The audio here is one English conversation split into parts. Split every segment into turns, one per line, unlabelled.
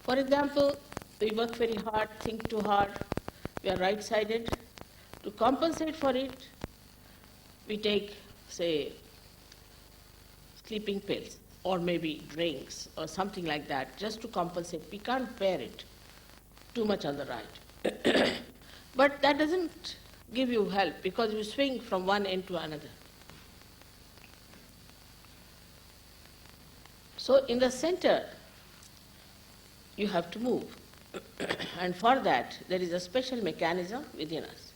For example, we work very hard, think too hard, we are right-sided. To compensate for it, we take, say, sleeping pills or maybe drinks or something like that just to compensate. We can't bear it too much on the right. But that doesn't give you help because you swing from one end to another. So in the center, you have to move. And for that, there is a special mechanism within us.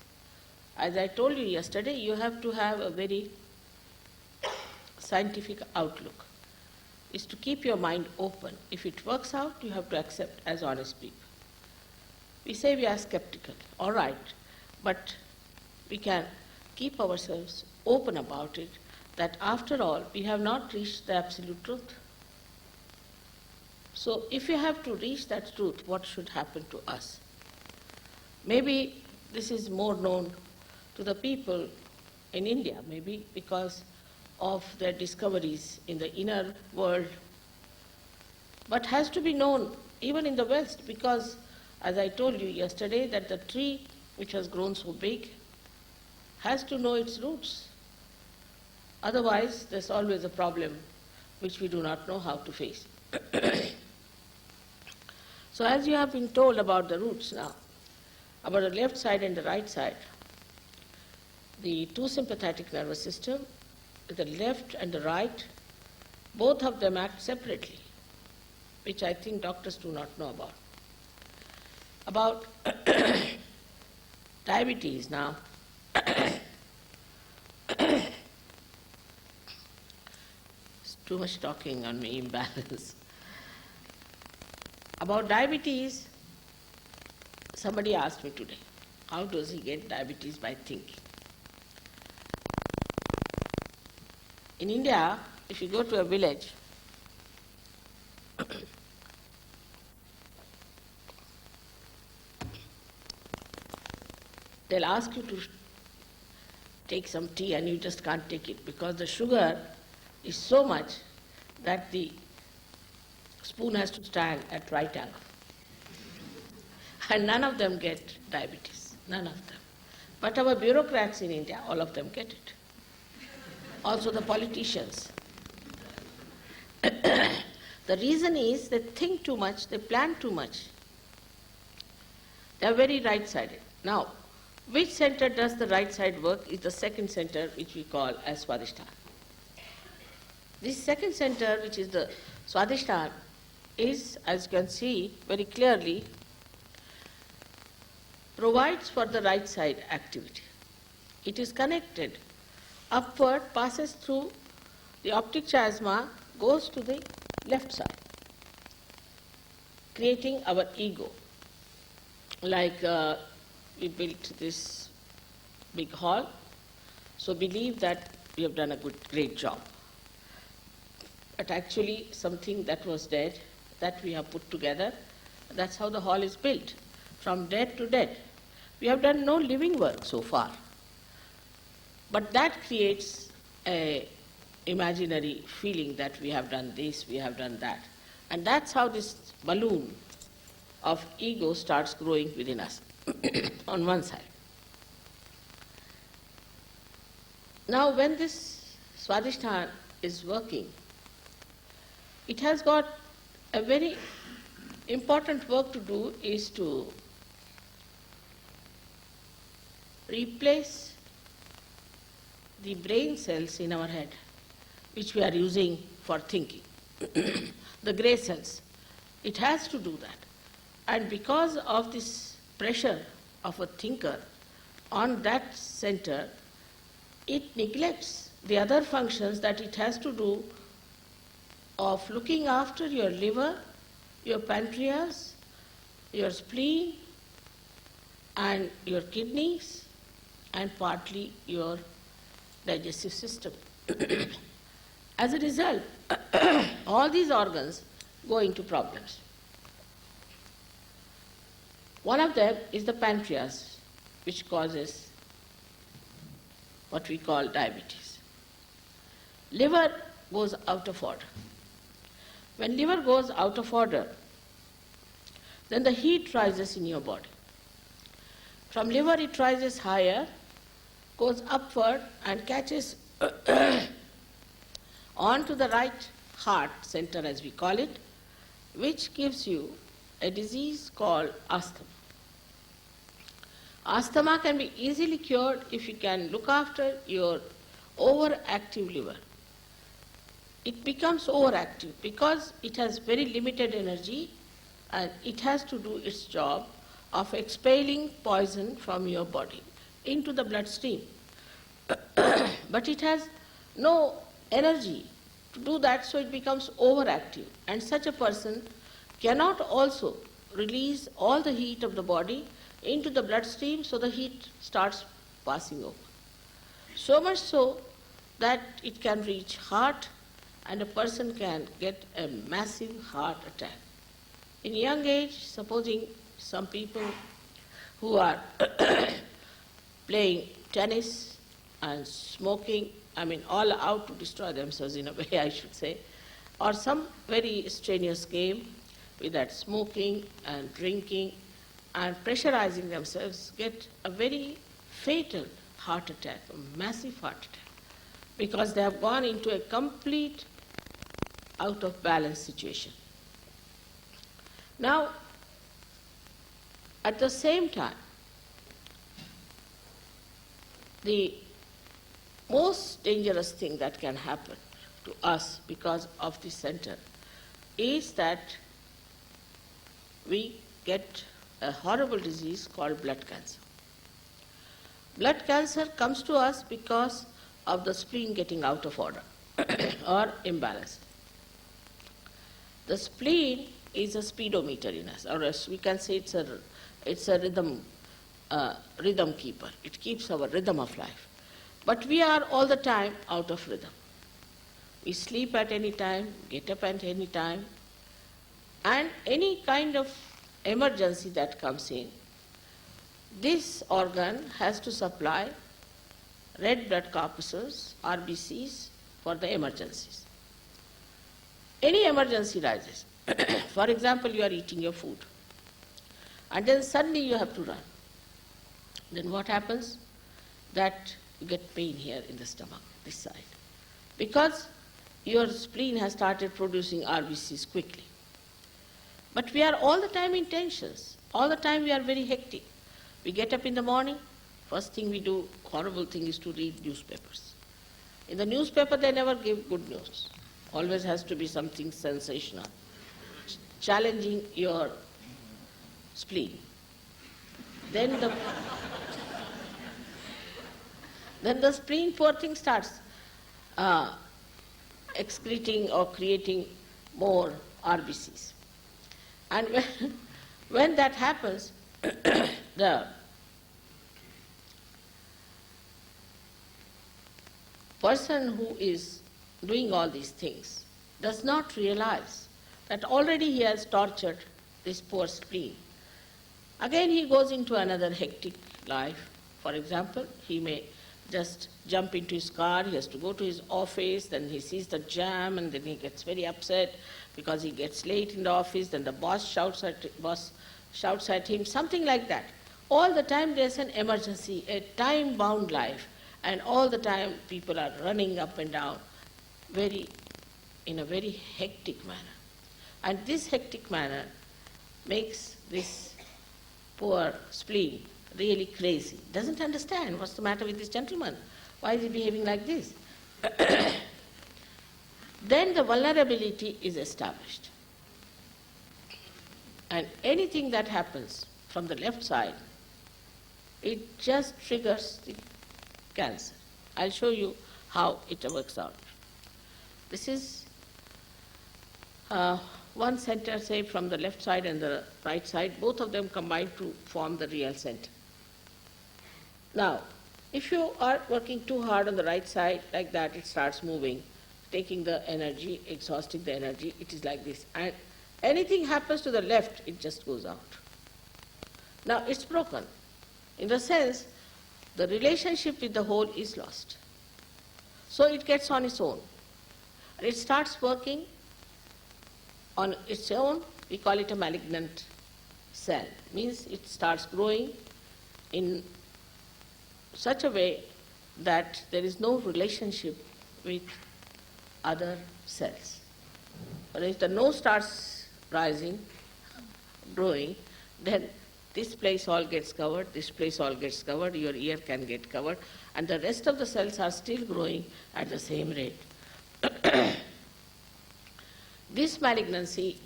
As I told you yesterday, you have to have a very scientific outlook. Is to keep your mind open. If it works out, you have to accept as honest people. We say we are skeptical, all right, but we can keep ourselves open about it, that after all, we have not reached the absolute truth. So if you have to reach that truth, what should happen to us? Maybe this is more known to the people in India, maybe because of their discoveries in the inner world, but has to be known even in the West because, as I told you yesterday, that the tree which has grown so big has to know its roots. Otherwise, there's always a problem which we do not know how to face. So as you have been told about the roots now, about the left side and the right side, the two sympathetic nervous system, the left and the right, both of them act separately, which I think doctors do not know about. About diabetes now. It's too much talking on me, imbalance. About diabetes, somebody asked me today, how does he get diabetes? By thinking. In India, if you go to a village, they'll ask you to take some tea and you just can't take it because the sugar is so much that the spoon has to stand at right angle. And none of them get diabetes, none of them. But our bureaucrats in India, all of them get it. Also the politicians. The reason is they think too much, they plan too much. They are very right-sided. Now, which center does the right side work is the second center, which we call as Swadhisthana. This second center, which is the Swadhisthana, is, as you can see very clearly, provides for the right side activity. It is connected upward, passes through the optic chiasma, goes to the left side, creating our ego. Like we built this big hall, so believe that we have done a great job. But actually something that was dead, that we have put together, that's how the hall is built, from dead to dead. We have done no living work so far. But that creates an imaginary feeling that we have done this, we have done that. And that's how this balloon of ego starts growing within us on one side. Now when this Swadhisthana is working, it has got a very important work to do, is to replace the brain cells in our head, which we are using for thinking, the grey cells. It has to do that. And because of this pressure of a thinker on that center, it neglects the other functions that it has to do of looking after your liver, your pancreas, your spleen, and your kidneys, and partly your digestive system. As a result, all these organs go into problems. One of them is the pancreas, which causes what we call diabetes. Liver goes out of order. When liver goes out of order, then the heat rises in your body. From liver it rises higher, goes upward and catches on to the right heart center, as we call it, which gives you a disease called asthma. Asthma can be easily cured if you can look after your overactive liver. It becomes overactive because it has very limited energy and it has to do its job of expelling poison from your body into the bloodstream. But it has no energy to do that, so it becomes overactive. And such a person cannot also release all the heat of the body into the bloodstream, so the heat starts passing over. So much so that it can reach heart and a person can get a massive heart attack. In young age, supposing some people who are playing tennis and smoking, all out to destroy themselves in a way, I should say, or some very strenuous game with that smoking and drinking and pressurizing themselves, get a very fatal heart attack, a massive heart attack, because they have gone into a complete out of balance situation. Now, at the same time, the most dangerous thing that can happen to us because of this center is that we get a horrible disease called blood cancer. Blood cancer comes to us because of the spleen getting out of order or imbalanced. The spleen is a speedometer in us, or as we can say it's a rhythm keeper. It keeps our rhythm of life. But we are all the time out of rhythm. We sleep at any time, get up at any time, and any kind of emergency that comes in, this organ has to supply red blood corpuscles, RBCs, for the emergencies. Any emergency rises. For example, you are eating your food, and then suddenly you have to run. Then what happens? That you get pain here in the stomach, this side, because your spleen has started producing RBCs quickly. But we are all the time in tensions. All the time we are very hectic. We get up in the morning, first thing we do, horrible thing, is to read newspapers. In the newspaper they never give good news. Always has to be something sensational, challenging your spleen. Then the spleen, poor thing, starts excreting or creating more RBCs. And when that happens, the person who is doing all these things does not realize that already he has tortured this poor spleen. Again he goes into another hectic life. For example, he may just jump into his car, he has to go to his office, then he sees the jam and then he gets very upset because he gets late in the office, then the boss shouts at him, something like that. All the time there's an emergency, a time-bound life, and all the time people are running up and down in a very hectic manner. And this hectic manner makes this poor spleen really crazy. Doesn't understand what's the matter with this gentleman. Why is he behaving like this? Then the vulnerability is established. And anything that happens from the left side, it just triggers the cancer. I'll show you how it works out. This is one center, say, from the left side and the right side, both of them combine to form the real center. Now, if you are working too hard on the right side, like that, it starts moving, taking the energy, exhausting the energy, it is like this. And anything happens to the left, it just goes out. Now, it's broken. In the sense, the relationship with the whole is lost. So it gets on its own. And it starts working on its own. We call it a malignant cell, means it starts growing in such a way that there is no relationship with other cells. But if the nose starts rising, growing, then this place all gets covered, this place all gets covered, your ear can get covered, and the rest of the cells are still growing at the same rate. This malignancy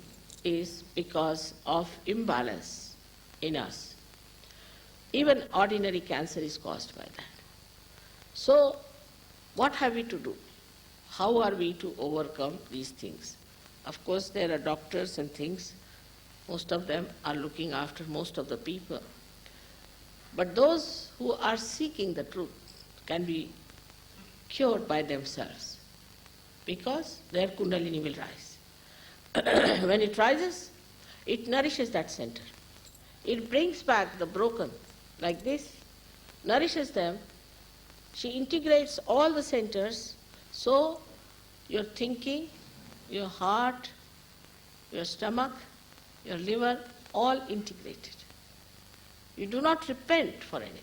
is because of imbalance in us. Even ordinary cancer is caused by that. So, what have we to do? How are we to overcome these things? Of course, there are doctors and things. Most of them are looking after most of the people. But those who are seeking the truth can be cured by themselves because their Kundalini will rise. When it rises, it nourishes that center. It brings back the broken, like this, nourishes them. She integrates all the centers, so your thinking, your heart, your stomach, your liver, all integrated. You do not repent for anything.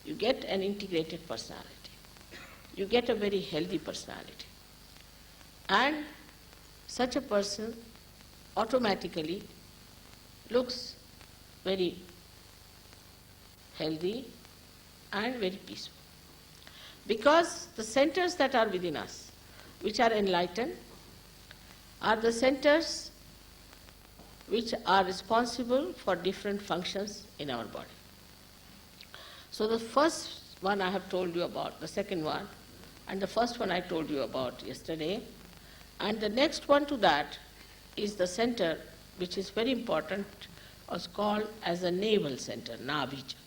You get an integrated personality. You get a very healthy personality. And such a person automatically looks very healthy and very peaceful. Because the centers that are within us, which are enlightened, are the centers which are responsible for different functions in our body. So the first one I have told you about, the second one, and the first one I told you about yesterday, and the next one to that is the center which is very important, was called as a navel center, Nabhi Chakra.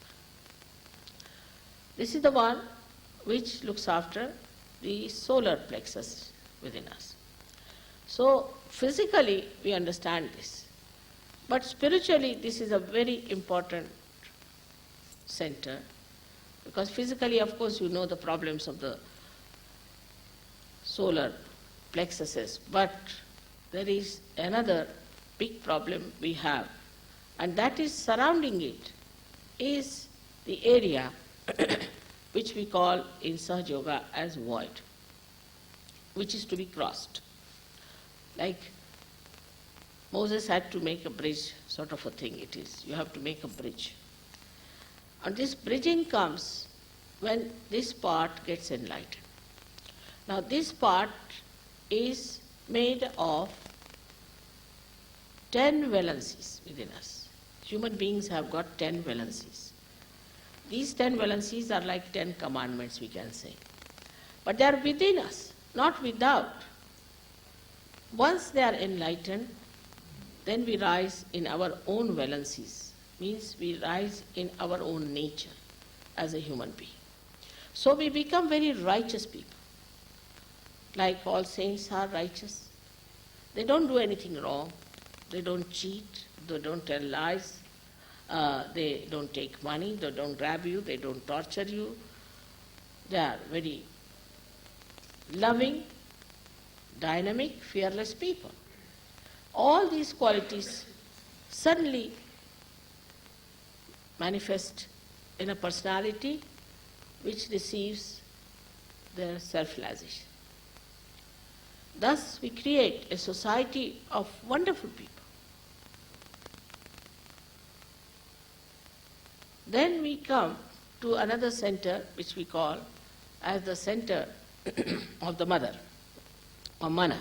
This is the one which looks after the solar plexus within us. So physically we understand this, but spiritually this is a very important center, because physically, of course, you know the problems of the solar plexuses, but there is another big problem we have, and that is surrounding it is the area which we call in Sahaja Yoga as void, which is to be crossed. Like Moses had to make a bridge, sort of a thing it is. You have to make a bridge. And this bridging comes when this part gets enlightened. Now this part is made of 10 valencies within us. Human beings have got 10 valencies. These 10 valencies are like 10 commandments, we can say. But they are within us, not without. Once they are enlightened, then we rise in our own valencies, means we rise in our own nature as a human being. So we become very righteous people. Like all saints are righteous. They don't do anything wrong. They don't cheat. They don't tell lies. They don't take money. They don't grab you. They don't torture you. They are very loving, dynamic, fearless people. All these qualities suddenly manifest in a personality which receives their self-realization. Thus we create a society of wonderful people. Then we come to another center which we call as the center of the mother, or mana.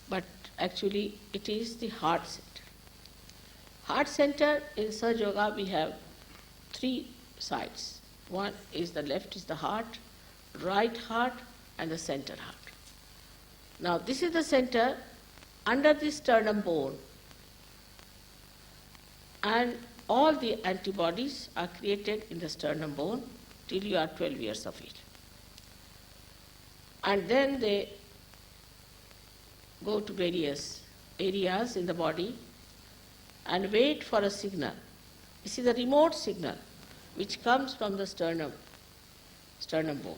But actually it is the heart center. Heart center in Sahaja Yoga we have 3 sides. One is the left is the heart, right heart and the center heart. Now this is the center under the sternum bone, and all the antibodies are created in the sternum bone till you are 12 years of age. And then they go to various areas in the body and wait for a signal. This is a remote signal which comes from the sternum bone.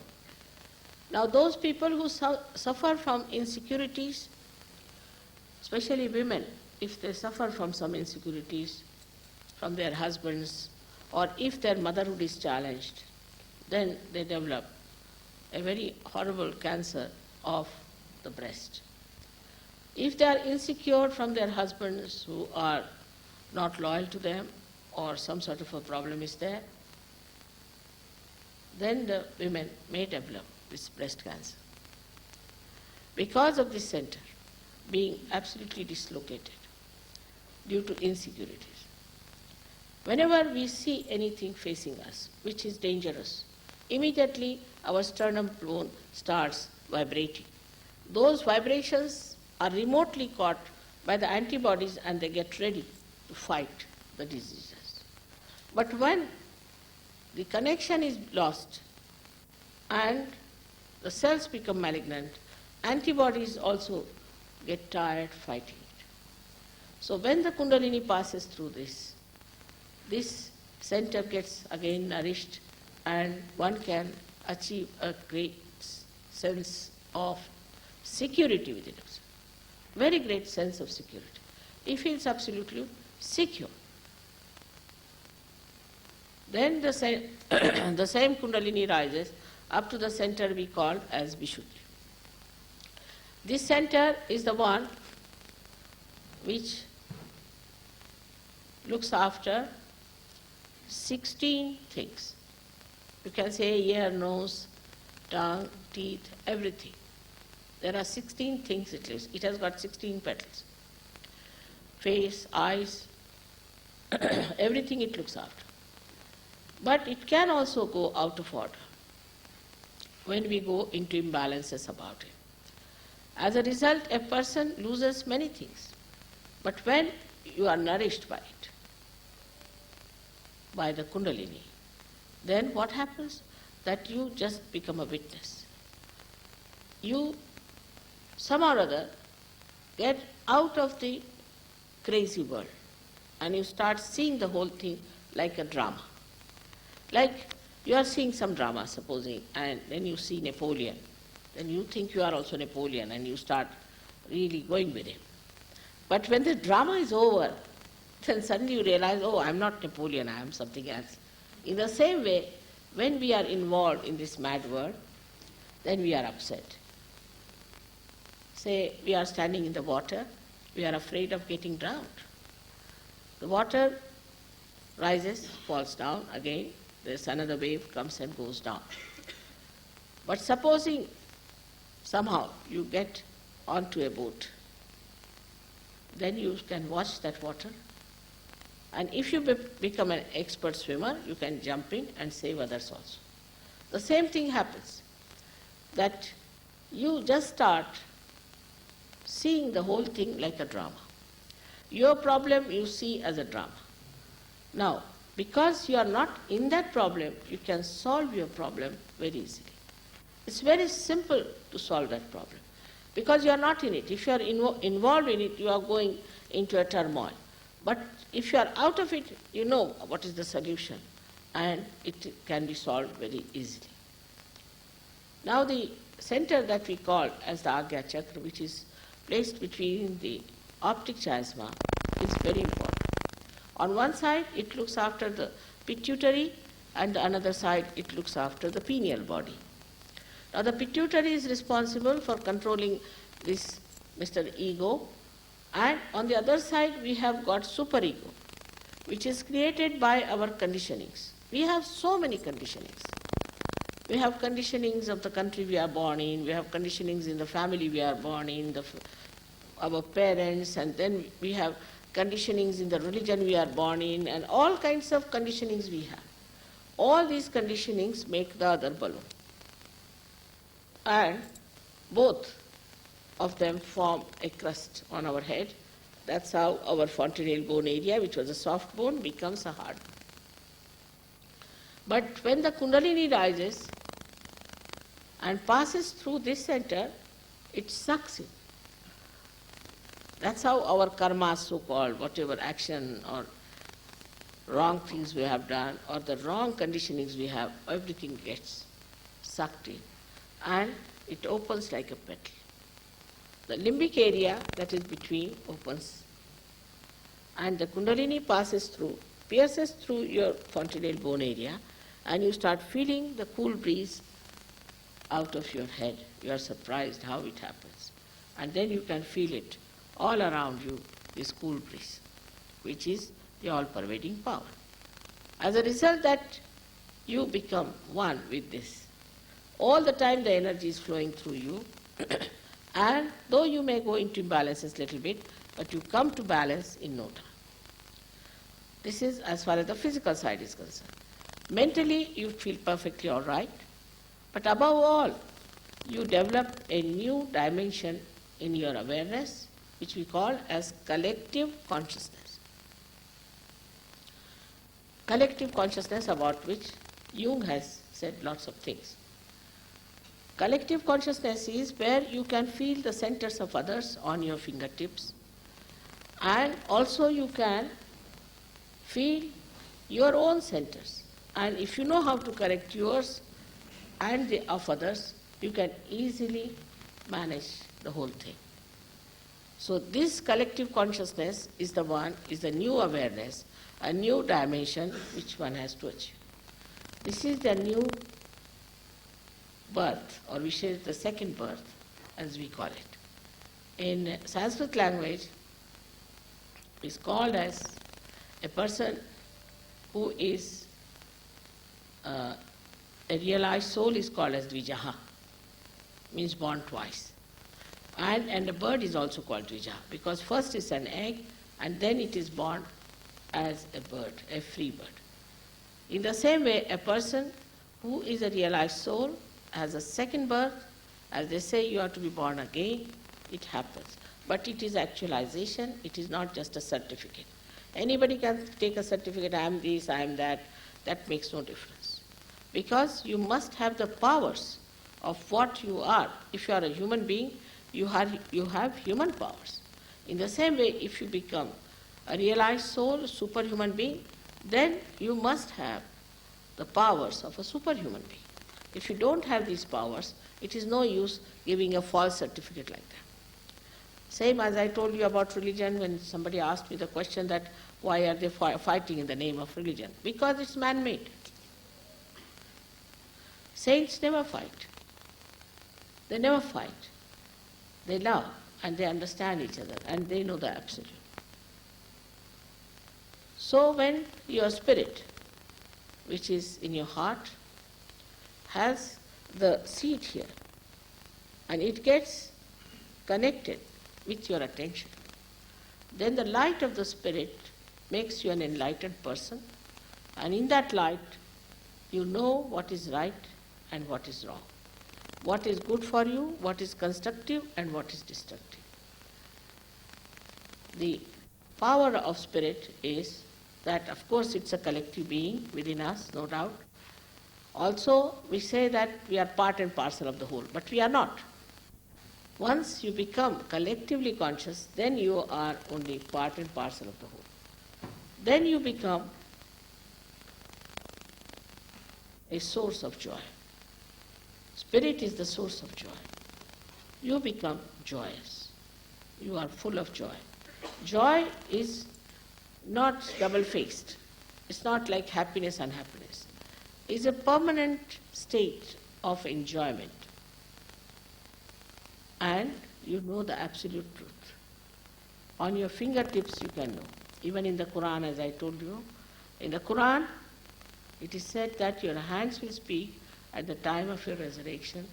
Now those people who suffer from insecurities, especially women, if they suffer from some insecurities from their husbands, or if their motherhood is challenged, then they develop a very horrible cancer of the breast. If they are insecure from their husbands who are not loyal to them, or some sort of a problem is there, then the women may develop this breast cancer. Because of this center being absolutely dislocated due to insecurities. Whenever we see anything facing us which is dangerous, immediately our sternum bone starts vibrating. Those vibrations are remotely caught by the antibodies and they get ready to fight the diseases. But when the connection is lost and the cells become malignant, antibodies also get tired fighting it. So when the Kundalini passes through this center gets again nourished and one can achieve a great sense of security within himself. Very great sense of security. He feels absolutely secure. Then the same, the same Kundalini rises up to the center we call as Vishuddhi. This center is the one which looks after 16 things. You can say ear, nose, tongue, teeth, everything. There are 16 things it lives. It has got 16 petals. Face, eyes, everything it looks after. But it can also go out of order when we go into imbalances about it. As a result, a person loses many things. But when you are nourished by it, by the Kundalini, then what happens? That you just become a witness. You somehow or other get out of the crazy world and you start seeing the whole thing like a drama. Like you are seeing some drama, supposing, and then you see Napoleon. Then you think you are also Napoleon and you start really going with him. But when the drama is over, then suddenly you realize, oh, I'm not Napoleon, I am something else. In the same way, when we are involved in this mad world, then we are upset. Say, we are standing in the water, we are afraid of getting drowned. The water rises, falls down again, there's another wave, comes and goes down. But supposing somehow you get onto a boat, then you can watch that water. And if you become an expert swimmer, you can jump in and save others also. The same thing happens, that you just start seeing the whole thing like a drama. Your problem you see as a drama. Now, because you are not in that problem, you can solve your problem very easily. It's very simple to solve that problem, because you are not in it. If you are involved in it, you are going into a turmoil. But if you are out of it, you know what is the solution, and it can be solved very easily. Now the center that we call as the Agya Chakra, which is placed between the optic chiasma, is very important. On one side, it looks after the pituitary, and the another side, it looks after the pineal body. Now the pituitary is responsible for controlling this Mr. Ego, and on the other side we have got superego, which is created by our conditionings. We have so many conditionings. We have conditionings of the country we are born in, we have conditionings in the family we are born in, our parents, and then we have conditionings in the religion we are born in, and all kinds of conditionings we have. All these conditionings make the other balloon. And both of them form a crust on our head. That's how our fontanelle bone area, which was a soft bone, becomes a hard bone. But when the Kundalini rises and passes through this center, it sucks in. That's how our karma, so-called, whatever action or wrong things we have done or the wrong conditionings we have, everything gets sucked in and it opens like a petal. The limbic area that is between opens and the Kundalini pierces through your fontanelle bone area, and you start feeling the cool breeze out of your head. You are surprised how it happens. And then you can feel it all around you, this cool breeze, which is the all-pervading power. As a result that you become one with this. All the time the energy is flowing through you, and though you may go into imbalances a little bit, but you come to balance in no time. This is as far as the physical side is concerned. Mentally, you feel perfectly all right, but above all, you develop a new dimension in your awareness, which we call as collective consciousness. Collective consciousness, about which Jung has said lots of things. Collective consciousness is where you can feel the centers of others on your fingertips, and also you can feel your own centers. And if you know how to correct yours and the of others, you can easily manage the whole thing. So this collective consciousness is the new awareness, a new dimension which one has to achieve. This is the new birth, or we say the second birth, as we call it. In Sanskrit language, it's called as a person who is a realized soul is called as Dvijaha, means born twice. And a bird is also called Dvijaha, because first is an egg and then it is born as a bird, a free bird. In the same way, a person who is a realized soul has a second birth. As they say, you have to be born again. It happens. But it is actualization, it is not just a certificate. Anybody can take a certificate, I am this, I am that. That makes no difference. Because you must have the powers of what you are. If you are a human being, you have human powers. In the same way, if you become a realized soul, a superhuman being, then you must have the powers of a superhuman being. If you don't have these powers, it is no use giving a false certificate like that. Same as I told you about religion when somebody asked me the question that why are they fighting in the name of religion? Because it's man-made. Saints never fight. They never fight. They love and they understand each other and they know the absolute. So when your spirit, which is in your heart, has the seat here and it gets connected with your attention, then the light of the spirit makes you an enlightened person, and in that light you know what is right and what is wrong, what is good for you, what is constructive and what is destructive. The power of spirit is that, of course, it's a collective being within us, no doubt. Also, we say that we are part and parcel of the whole, but we are not. Once you become collectively conscious, then you are only part and parcel of the whole. Then you become a source of joy. Spirit is the source of joy. You become joyous. You are full of joy. Joy is not double-faced. It's not like happiness and unhappiness. It's a permanent state of enjoyment. And you know the absolute truth. On your fingertips you can know. Even in the Quran, as I told you, in the Quran it is said that your hands will speak at the time of your resurrection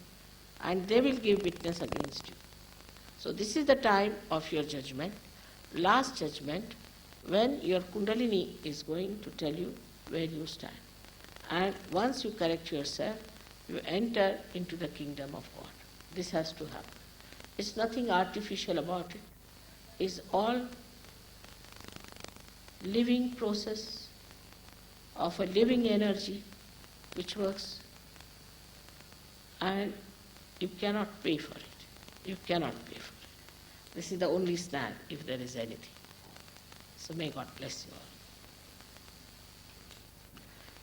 and they will give witness against you. So this is the time of your judgment, last judgment, when your Kundalini is going to tell you where you stand. And once you correct yourself, you enter into the kingdom of God. This has to happen. It's nothing artificial about it. It's all living process of a living energy which works, and you cannot pay for it. You cannot pay for it. This is the only stand, if there is anything. So may God bless you all.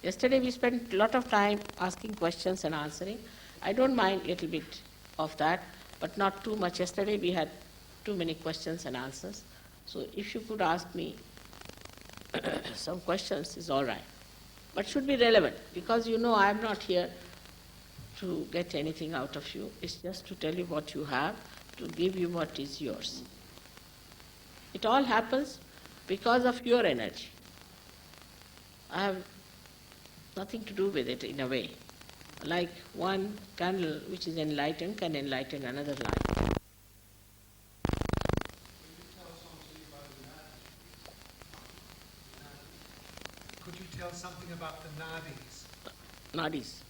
Yesterday we spent a lot of time asking questions and answering. I don't mind a little bit of that, but not too much. Yesterday we had too many questions and answers. So if you could ask me some questions is all right, but should be relevant, because you know I am not here to get anything out of you. It's just to tell you what you have, to give you what is yours. It all happens because of your energy. I have nothing to do with it in a way. Like one candle which is enlightened can enlighten another light.
Could you tell something about the nadis?
Nadis.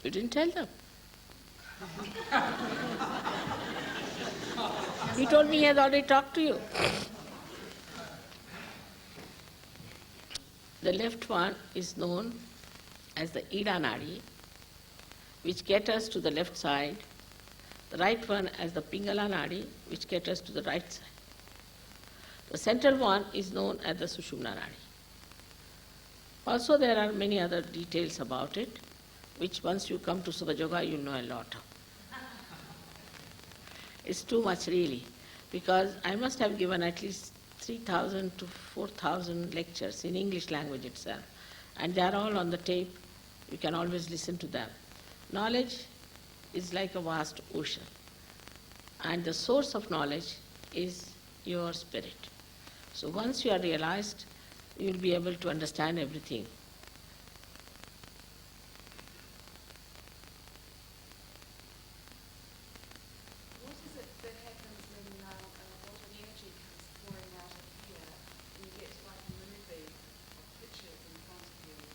You didn't tell them. He told me he has already talked to you. The left one is known as the Ida Nadi, which caters to the left side. The right one as the Pingala Nadi, which caters to the right side. The central one is known as the Sushumna Nadi. Also, there are many other details about it, which once you come to Subha Yoga, you'll know a lot of. It's too much really, because I must have given at least 3,000 to 4,000 lectures in English language itself, and they are all on the tape. You can always listen to them. Knowledge is like a vast ocean, and the source of knowledge is your spirit. So once you are realized, you will be able to understand everything.